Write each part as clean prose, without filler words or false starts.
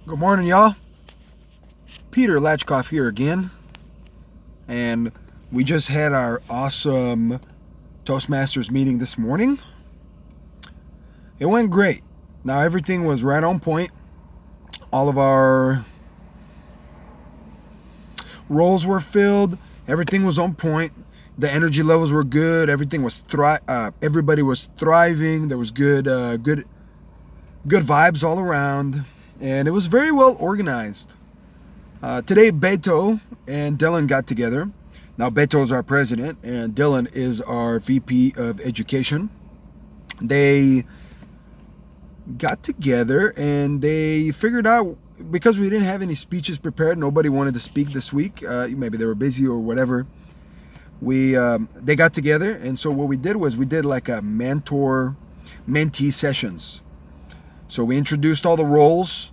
Good morning, y'all. Peter Latchkoff here again. And we just had our awesome Toastmasters meeting this morning. It went great. Now, everything was right on point. All of our roles were filled. Everything was on point. The energy levels were good. Everything was everybody was thriving. There was good vibes all around, and it was very well organized. Today, Beto and Dylan got together. Now, Beto is our president, and Dylan is our VP of Education. They got together and they figured out, because we didn't have any speeches prepared, nobody wanted to speak this week. Maybe they were busy or whatever. They got together, and so what we did was we did like a mentor-mentee sessions. So we introduced all the roles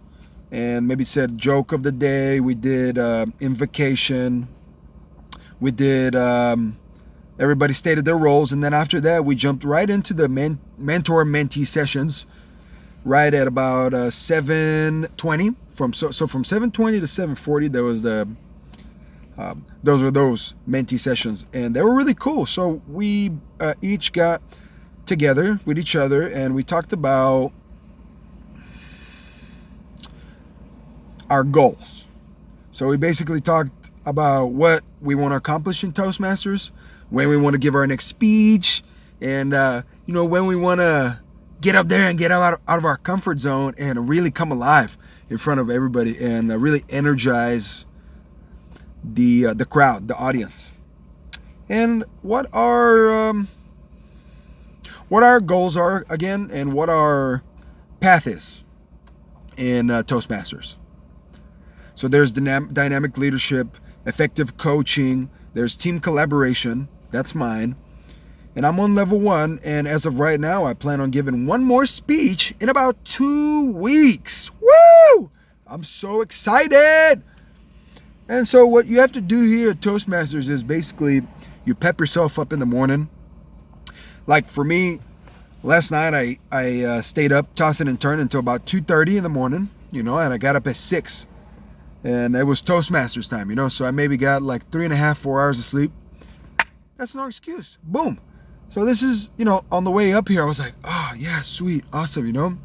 and maybe said joke of the day. We did invocation. We did everybody stated their roles, and then after that we jumped right into the mentor-mentee sessions right at about 7:20. From 7:20 to 7:40 there was those mentee sessions, and they were really cool. So we each got together with each other and we talked about our goals. So we basically talked about what we want to accomplish in Toastmasters, when we want to give our next speech, and when we want to get up there and get out of our comfort zone and really come alive in front of everybody and really energize the crowd, the audience. And what our goals are again, and what our path is in Toastmasters. So there's dynamic leadership, effective coaching, there's team collaboration, that's mine. And I'm on level 1, and as of right now, I plan on giving one more speech in about 2 weeks. Woo! I'm so excited! And so what you have to do here at Toastmasters is basically you pep yourself up in the morning. Like for me, last night I stayed up tossing and turning until about 2:30 in the morning, and I got up at 6. And it was Toastmasters time, so I maybe got like 3.5, 4 hours of sleep. That's no excuse. Boom. So this is, on the way up here, I was like, oh yeah, sweet, awesome,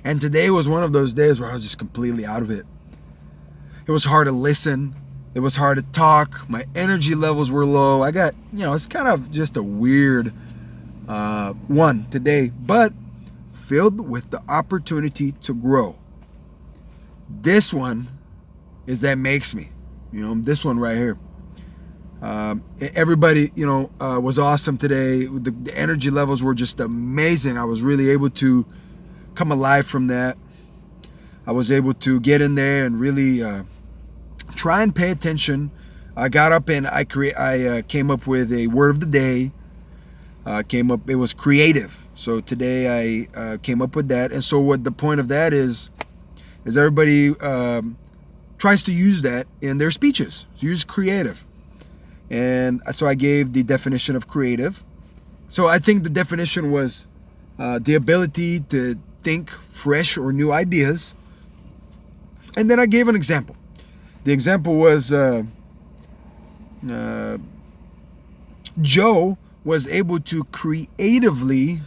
And today was one of those days where I was just completely out of it. It was hard to listen. It was hard to talk. My energy levels were low. I got, it's kind of just a weird one today, but filled with the opportunity to grow. This one is that makes me, this one right here. Everybody, was awesome today. The energy levels were just amazing. I was really able to come alive from that. I was able to get in there and really try and pay attention. I got up and I came up with a word of the day. It was creative. So today I came up with that. And so what the point of that is everybody tries to use that in their speeches. Use creative. And so I gave the definition of creative. So I think the definition was the ability to think fresh or new ideas. And then I gave an example. The example was Joe was able to creatively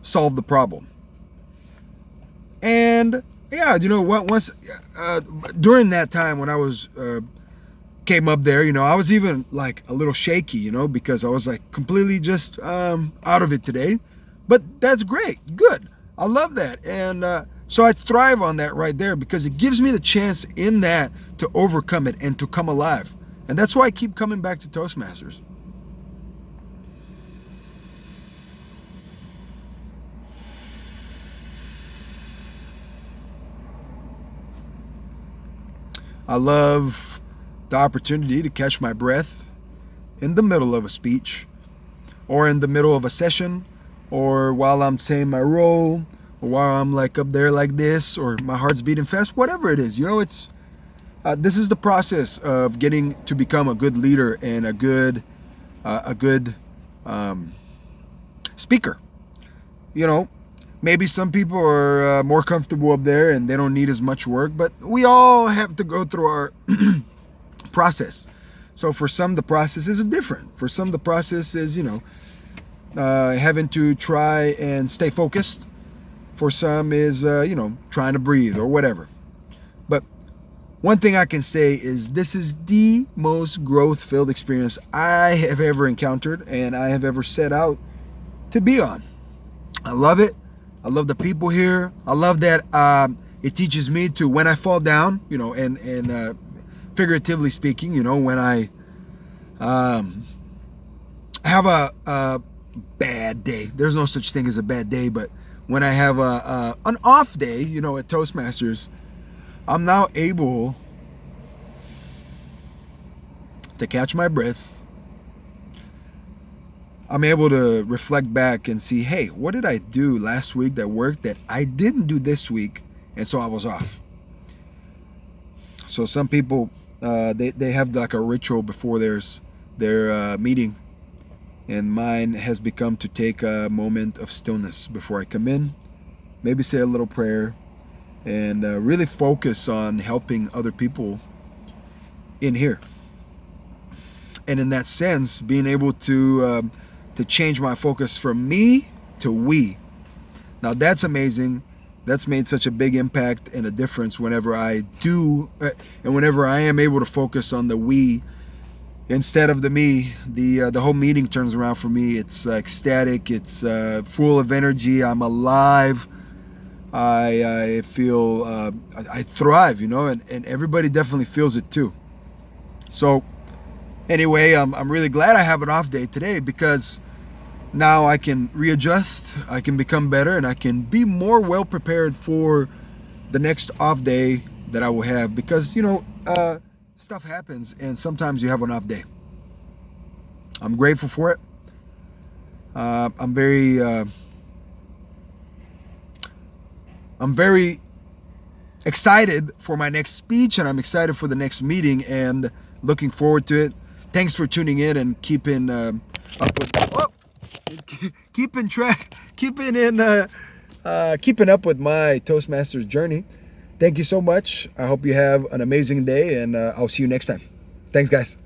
solve the problem. And yeah, once during that time when I was came up there, I was even like a little shaky, because I was like completely just out of it today. But that's great, good. I love that, and so I thrive on that right there because it gives me the chance in that to overcome it and to come alive, and that's why I keep coming back to Toastmasters. I love the opportunity to catch my breath in the middle of a speech, or in the middle of a session, or while I'm saying my role, or while I'm like up there like this, or my heart's beating fast, whatever it is. It's this is the process of getting to become a good leader and a good speaker. Maybe some people are more comfortable up there and they don't need as much work, but we all have to go through our process. So for some, the process is different. For some, the process is, having to try and stay focused. For some is, trying to breathe or whatever. But one thing I can say is this is the most growth-filled experience I have ever encountered and I have ever set out to be on. I love it. I love the people here. I love that it teaches me to, when I fall down, and figuratively speaking, when I have a bad day. There's no such thing as a bad day, but when I have an off day, at Toastmasters, I'm now able to catch my breath. I'm able to reflect back and see, hey, what did I do last week that worked that I didn't do this week? And so I was off. So some people, they have like a ritual before their meeting. And mine has become to take a moment of stillness before I come in. Maybe say a little prayer and really focus on helping other people in here. And in that sense, being able to change my focus from me to we. Now that's amazing. That's made such a big impact and a difference whenever I do, and whenever I am able to focus on the we instead of the me. The whole meeting turns around for me. It's ecstatic. It's full of energy. I'm alive. I feel I thrive, and everybody definitely feels it too. So anyway, I'm really glad I have an off day today because now I can readjust, I can become better, and I can be more well prepared for the next off day that I will have because, stuff happens and sometimes you have an off day. I'm grateful for it. I'm very excited for my next speech, and I'm excited for the next meeting and looking forward to it. Thanks for tuning in and keeping up with my Toastmasters journey. Thank you so much. I hope you have an amazing day, and I'll see you next time. Thanks, guys.